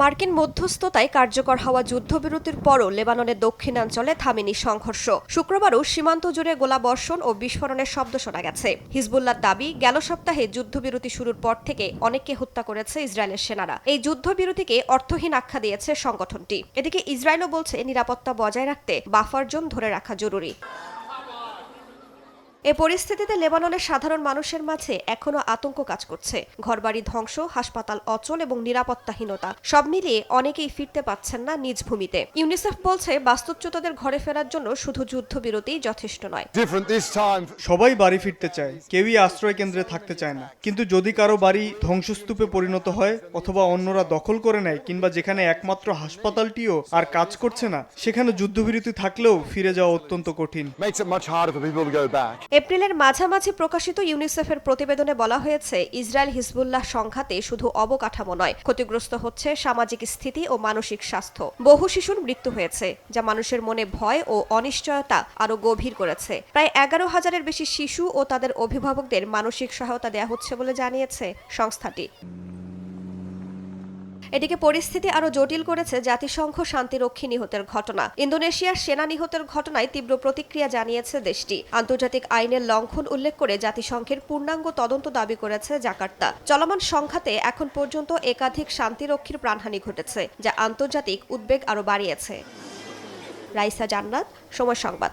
মার্কিন মধ্যস্থতায় কার্যকর হওয়া যুদ্ধবিরতির পরও লেবাননের দক্ষিণাঞ্চলে থামেনি সংঘর্ষ। শুক্রবারও সীমান্ত জুড়ে গোলাবর্ষণ ও বিস্ফোরণের শব্দ শোনা গেছে। হিজবুল্লাহর দাবি, গেল সপ্তাহে যুদ্ধবিরতি শুরুর পর থেকে অনেককে হত্যা করেছে ইসরায়েলের সেনারা। এই যুদ্ধবিরতিকে অর্থহীন আখ্যা দিয়েছে সংগঠনটি। এদিকে ইসরায়েলও বলছে নিরাপত্তা বজায় রাখতে বাফার জোন ধরে রাখা জরুরি। এ পরিস্থিতিতে লেবাননের সাধারণ মানুষের মাঝে এখনো আতঙ্ক কাজ করছে। ঘরবাড়ি ধ্বংস, হাসপাতাল অচল এবং নিরাপত্তাহীনতা সব মিলিয়ে অনেকেই ফিরতে পারছেন না নিজ ভূমিতে। ইউনিসেফ বলছে, বাস্তুচ্যুতদের ঘরে ফেরার জন্য শুধু যুদ্ধবিরতিই যথেষ্ট নয়। সবাই বাড়ি ফিরতে চায়, কেউই আশ্রয় কেন্দ্রে থাকতে চায় না। কিন্তু যদি কারো বাড়ি ধ্বংসস্তূপে পরিণত হয় অথবা অন্যরা দখল করে নেয়, কিংবা যেখানে একমাত্র হাসপাতালটিও আর কাজ করছে না, সেখানে যুদ্ধবিরতি থাকলেও ফিরে যাওয়া অত্যন্ত কঠিন। এপ্রিলের মাঝামাঝি প্রকাশিত ইউনিসেফের প্রতিবেদনে বলা হয়েছে, ইসরায়েল হিজবুল্লাহ সংঘাতে শুধু অবকাঠামো নয়, ক্ষতিগ্রস্ত হচ্ছে সামাজিক স্থিতি ও মানসিক স্বাস্থ্য। বহু শিশুর মৃত্যু হয়েছে, যা মানুষের মনে ভয় ও অনিশ্চয়তা আরও গভীর করেছে। প্রায় 11,000-এর বেশি শিশু ও তাদের অভিভাবকদের মানসিক সহায়তা দেওয়া হচ্ছে বলে জানিয়েছে সংস্থাটি। এদিকে পরিস্থিতি আরও জটিল করেছে জাতিসংঘ শান্তিরক্ষী নিহতের ঘটনা। ইন্দোনেশিয়ার সেনা নিহতের ঘটনায় তীব্র প্রতিক্রিয়া জানিয়েছে দেশটি। আন্তর্জাতিক আইনের লঙ্ঘন উল্লেখ করে জাতিসংঘের পূর্ণাঙ্গ তদন্ত দাবি করেছে জাকার্তা। চলমান সংঘাতে এখন পর্যন্ত একাধিক শান্তিরক্ষীর প্রাণহানি ঘটেছে, যা আন্তর্জাতিক উদ্বেগ আরও বাড়িয়েছে। রাইসা জান্নাত, সময় সংবাদ।